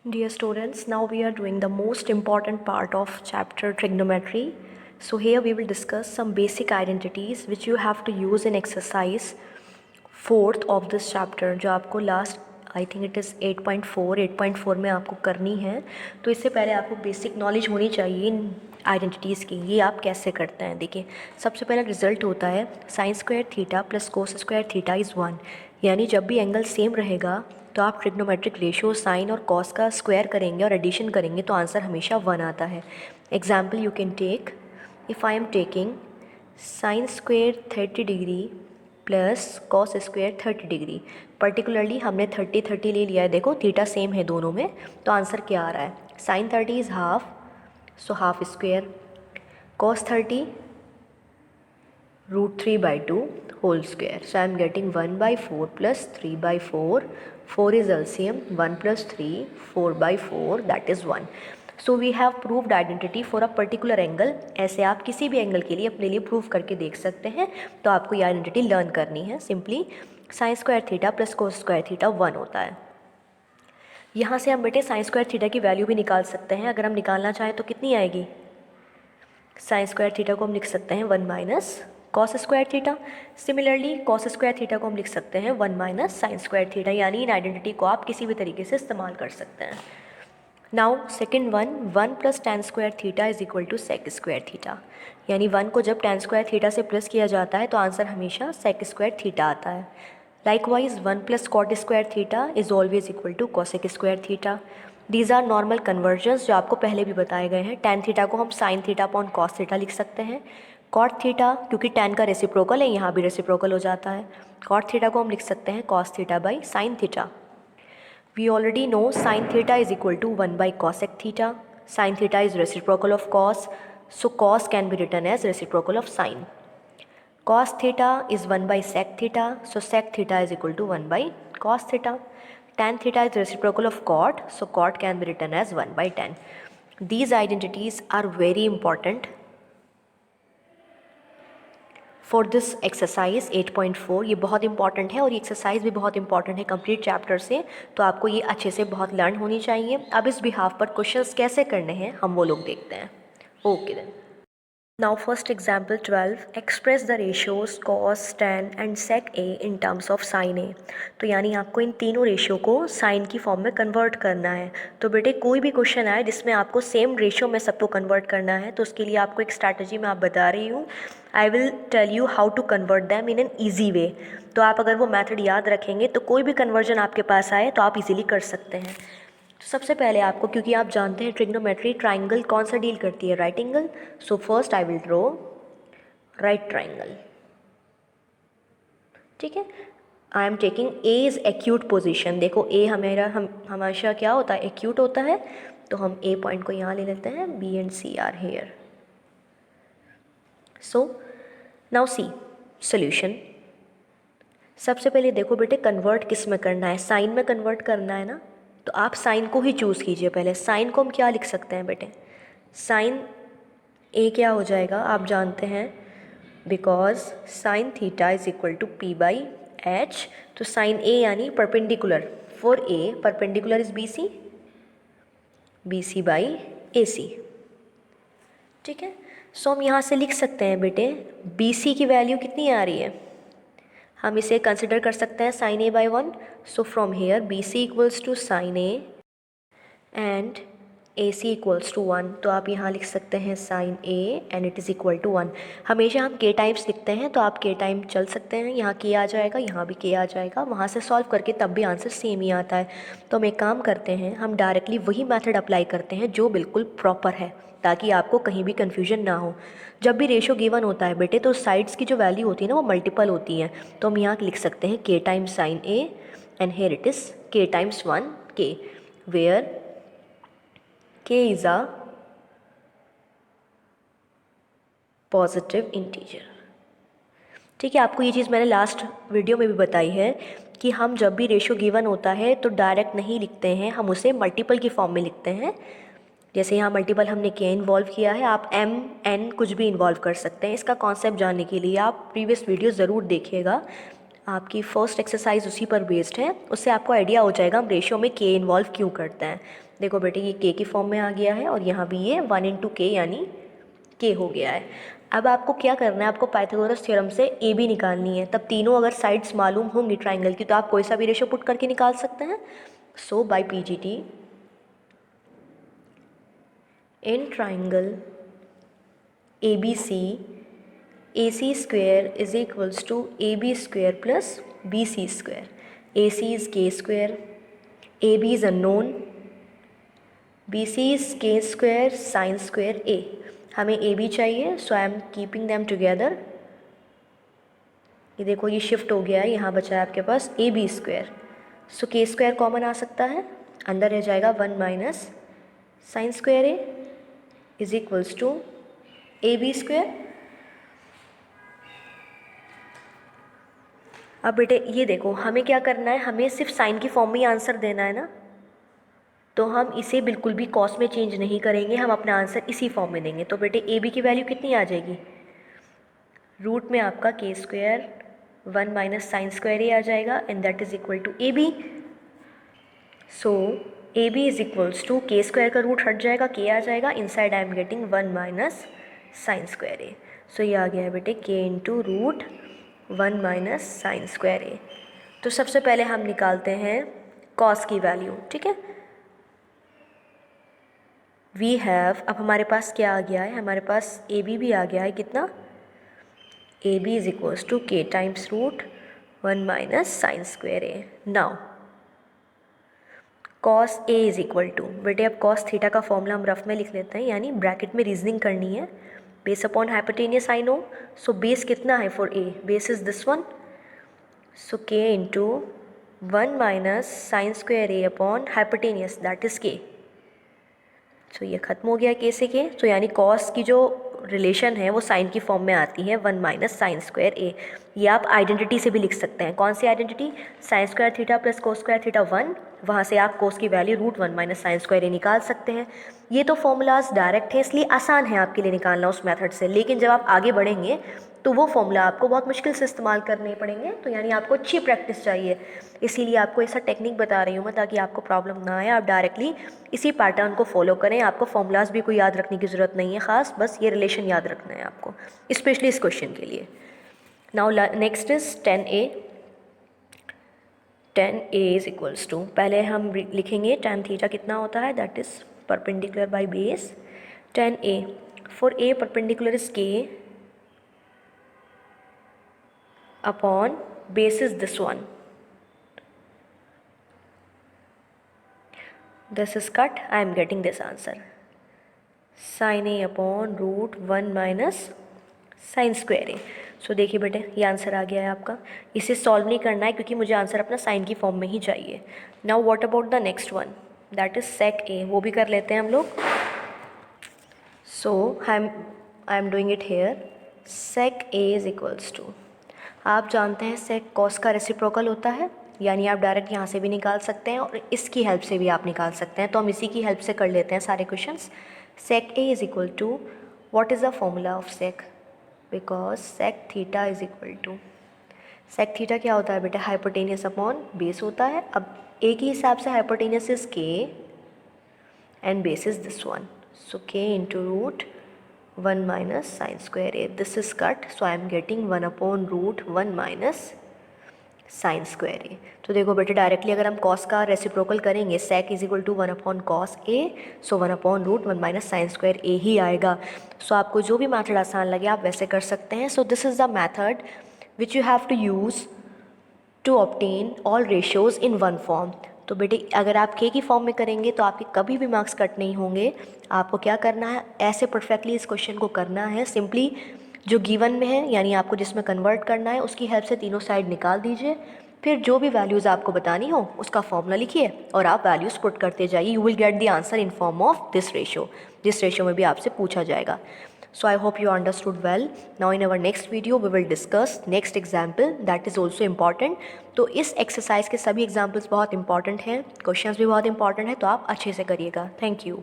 Dear students, now we are doing the most important part of chapter trigonometry. So here we will discuss some basic identities which you have to use in exercise 4th of this chapter, जो आपको last I think it is 8.4 में आपको करनी है. तो इससे पहले आपको बेसिक नॉलेज होनी चाहिए इन आइडेंटिटीज़ की. ये आप कैसे करते हैं, देखिए सबसे पहला रिजल्ट होता है sign square theta plus cos square theta is 1. यानी जब भी एंगल सेम रहेगा तो आप ट्रिग्नोमेट्रिक रेशियो साइन और कॉस का स्क्वायर करेंगे और एडिशन करेंगे तो आंसर हमेशा 1 आता है. Example you can take, if I am taking sine square 30 degree plus cos square 30 degree. Particularly हमने 30 ले लिया है. देखो थीटा सेम है दोनों में, तो आंसर क्या आ रहा है, sine 30 is half, so half square, cos 30 √3/2 whole square. So I am getting 1/4 plus 3/4. 4 is LCM. 1 plus 3, 4/4, that is 1. So we have proved identity for a particular angle. ऐसे आप किसी भी एंगल के लिए अपने लिए प्रूव करके देख सकते हैं. तो आपको ये आइडेंटिटी लर्न करनी है. Simply sign square theta plus cos square theta 1 होता है. यहाँ से हम बेटे साइन स्क्वायर थीटा की वैल्यू भी निकाल सकते हैं. अगर हम निकालना चाहें तो कितनी आएगी, साइन स्क्वायर थीटा को हम लिख सकते हैं 1 minus cos square theta. Similarly cos square theta को हम लिख सकते हैं 1 माइनस साइन स्क्वायर थीटा. यानी इन आइडेंटिटी को आप किसी भी तरीके से इस्तेमाल कर सकते हैं. Now second one, 1 plus tan square theta is equal to sec square theta. यानी 1 को जब टेन स्क्वायर थीटा से प्लस किया जाता है तो आंसर हमेशा सेक स्क्वायर थीटा आता है. Likewise 1 plus cot square theta is always equal to cosec square theta. These are normal conversions जो आपको पहले भी बताए गए हैं. टेन थीटा को हम sine theta upon cos theta लिख सकते हैं. कॉट थीटा क्योंकि टेन का रेसिप्रोकल है, यहाँ भी रेसिप्रोकल हो जाता है. कॉट थीटा को हम लिख सकते हैं cos theta by sine theta. We already know sine theta is equal to 1 by cosec theta. Sine theta is reciprocal of cos, so cos can be written as reciprocal of sine. Cos theta is 1 by sec theta, so sec theta is equal to 1 by cos theta. Tan theta is reciprocal of cot, so cot can be written as 1 by tan. These identities are very important for this exercise 8.4. ये बहुत important है और ये exercise भी बहुत important है complete chapter से, तो आपको ये अच्छे से बहुत लर्न होनी चाहिए. अब इस बिहाफ पर क्वेश्चंस कैसे करने हैं हम वो लोग देखते हैं. Okay then. Now first example 12, express the ratios cos, tan and sec a in terms of sin a. तो यानी आपको इन तीनों रेशियो को साइन की फॉर्म में कन्वर्ट करना है. तो बेटे कोई भी क्वेश्चन आए जिसमें आपको सेम रेशियो में सबको कन्वर्ट करना है तो उसके लिए आपको एक स्ट्रैटेजी मैं आप बता रही हूँ. I will tell you how to convert them in an easy way. तो आप अगर वो मैथड याद रखेंगे तो कोई भी कन्वर्जन आपके पास आए तो आप इजीली कर सकते हैं. तो सबसे पहले आपको, क्योंकि आप जानते हैं ट्रिग्नोमेट्री ट्राइंगल कौन सा डील करती है, right angle. So first I will draw right triangle. ठीक है. आई am taking A is acute position. देखो ए हमेशा क्या होता है, एक्यूट होता है. तो हम ए पॉइंट को यहाँ ले लेते हैं, B and C are here. So now see solution. सबसे पहले देखो बेटे कन्वर्ट किस में करना है, साइन में कन्वर्ट करना है ना. तो आप साइन को ही चूज़ कीजिए. पहले साइन को हम क्या लिख सकते हैं बेटे, साइन ए क्या हो जाएगा आप जानते हैं, because sine theta is equal to P by H. तो साइन ए यानी perpendicular, for A perpendicular is B C, B C by A C. ठीक है. सो हम यहाँ से लिख सकते हैं बेटे बी सी की वैल्यू कितनी आ रही है, हम इसे कंसिडर कर सकते हैं sine A by 1. So from here B C equals to sine A and A C equals to 1. तो आप यहाँ लिख सकते हैं sine A and it is equal to 1. हमेशा हम के टाइम्स लिखते हैं तो आप के टाइम चल सकते हैं. यहाँ के आ जाएगा, यहाँ भी के आ जाएगा, वहाँ से सॉल्व करके तब भी आंसर सेम ही आता है. तो हम एक काम करते हैं, हम डायरेक्टली वही मेथड अप्लाई करते हैं जो बिल्कुल प्रॉपर है, ताकि आपको कहीं भी कन्फ्यूजन ना हो. जब भी रेशो गिवन होता है बेटे तो साइड्स की जो वैल्यू होती है ना वो मल्टीपल होती हैं. तो हम यहाँ लिख सकते हैं K times sine A and here it is K times 1 K, where k is a positive integer. ठीक है. आपको ये चीज़ मैंने लास्ट वीडियो में भी बताई है कि हम जब भी रेशियो गिवन होता है तो डायरेक्ट नहीं लिखते हैं, हम उसे मल्टीपल की फॉर्म में लिखते हैं. जैसे यहाँ मल्टीपल हमने के इन्वॉल्व किया है, आप एम एन कुछ भी इन्वॉल्व कर सकते हैं. इसका कॉन्सेप्ट जानने के लिए आप प्रीवियस वीडियो ज़रूर देखिएगा. आपकी फर्स्ट एक्सरसाइज उसी पर बेस्ड है, उससे आपको आइडिया हो जाएगा हम रेशियो में के इन्वॉल्व क्यों करते हैं. देखो बेटे ये के की फॉर्म में आ गया है और यहाँ भी ये 1 इंटू के यानी के हो गया है। अब आपको क्या करना है, आपको पाइथागोरस थ्योरम से ए बी निकालनी है। तब तीनों अगर साइड्स मालूम होंगी ट्राइंगल की तो आप कोई सा भी रेशो पुट करके निकाल सकते हैं। So by PGT in triangle ABC AC square is equals to AB square plus BC square. AC is K square, AB is unknown, BC is K square sin square A. हमें AB चाहिए, so I am keeping them together. ये देखो ये shift हो गया है, यहाँ बचा है आपके पास AB square. So K square common आ सकता है, अंदर रह जाएगा 1 minus sine square A is equals to AB square. अब बेटे ये देखो हमें क्या करना है, हमें सिर्फ साइन की फॉर्म में ही आंसर देना है ना, तो हम इसे बिल्कुल भी कॉस में चेंज नहीं करेंगे, हम अपना आंसर इसी फॉर्म में देंगे। तो बेटे ए बी की वैल्यू कितनी आ जाएगी, रूट में आपका K square 1 minus sine square A आ जाएगा and that is equal to A B. So A B is equals to K square का रूट हट जाएगा, के आ जाएगा, inside I am getting 1 minus sine square A. So ये आ गया है बेटे K into root 1 minus sine square A. तो सबसे पहले हम निकालते हैं कॉस की वैल्यू, ठीक है। वी हैव, अब हमारे पास क्या आ गया है, हमारे पास ए बी भी आ गया है, कितना, A B is equals to K times root 1 minus sine square A. Now cos A is equal to, बेटे अब कॉस थीटा का फॉर्मूला हम रफ में लिख लेते हैं, यानी ब्रैकेट में रीजनिंग करनी है। Base upon hypotenuse I know, so base कितना है for A, base is this one, so K into 1 minus sine square A upon hypotenuse that is K. So ये खत्म हो गया के से के, तो यानी कॉस की जो रिलेशन है वो साइन की फॉर्म में आती है 1 माइनस साइन स्क्वायर ए। ये आप आइडेंटिटी से भी लिख सकते हैं, कौन सी identity, sine square theta plus cos square theta 1, वहाँ से आप कोस की value root 1 minus sine square A निकाल सकते हैं। ये तो फॉर्मूलाज डायरेक्ट है इसलिए आसान है आपके लिए निकालना उस मेथड से, लेकिन जब आप आगे बढ़ेंगे तो वो फॉर्मूला आपको बहुत मुश्किल से इस्तेमाल करने पड़ेंगे, तो यानी आपको अच्छी प्रैक्टिस चाहिए। इसीलिए आपको ऐसा टेक्निक बता रही हूँ मैं ताकि आपको प्रॉब्लम ना आए, आप डायरेक्टली इसी पैटर्न को फॉलो करें। आपको फॉर्मूलाज भी कोई याद रखने की ज़रूरत नहीं है ख़ास, बस ये रिलेशन याद रखना है आपको, स्पेशली इस क्वेश्चन के लिए। Now next is 10a। 10a is equals to, पहले हम लिखेंगे tan थीटा कितना होता है, that is perpendicular by base 10a। For a perpendicular is k upon base is this one. This is cut, I am getting this answer, sin a upon root 1 minus sine square A. So देखिए बेटे ये answer आ गया है आपका, इसे solve नहीं करना है क्योंकि मुझे आंसर अपना साइन की फॉर्म में ही चाहिए। Now what about the next one, that is sec A, वो भी कर लेते हैं हम लोग। So I am doing it here, sec A is equals to, आप जानते हैं सेक कॉस का रेसिप्रोकल होता है, यानी आप डायरेक्ट यहाँ से भी निकाल सकते हैं और इसकी हेल्प से भी आप निकाल सकते हैं, तो हम इसी की हेल्प से कर लेते हैं सारे questions. Sec A is equal to, what is the formula of sec, because sec theta is equal to, sec theta क्या होता है बेटा, हाइपोटेनियस अपॉन बेस होता है। अब ए के हिसाब से hypotenuse is K and base is this one, so K into root 1 minus sine square A, this is cut, so I am getting 1 upon root 1 minus sine square A. तो देखो बेटे directly अगर हम कॉस का reciprocal करेंगे, sec is equal to 1 upon cos A, so 1 upon root 1 minus sine square A ही आएगा। So आपको जो भी मैथड आसान लगे आप वैसे कर सकते हैं। So this is the method which you have to use to obtain all ratios in one form. तो बेटे अगर आप के की फॉर्म में करेंगे तो आपके कभी भी मार्क्स कट नहीं होंगे। आपको क्या करना है, ऐसे परफेक्टली इस क्वेश्चन को करना है, सिंपली जो गिवन में है यानी आपको जिसमें कन्वर्ट करना है उसकी हेल्प से तीनों साइड निकाल दीजिए, फिर जो भी वैल्यूज़ आपको बतानी हो उसका फॉर्मूला लिखिए और आप वैल्यूज़ पुट करते जाइए, you will get the answer in form of this ratio, जिस रेशियो में भी आपसे पूछा जाएगा। So I hope you understood well. Now in our next video we will discuss next example that is also important. तो इस exercise के सभी examples बहुत important हैं, questions भी बहुत important हैं, तो आप अच्छे से करिएगा। Thank you.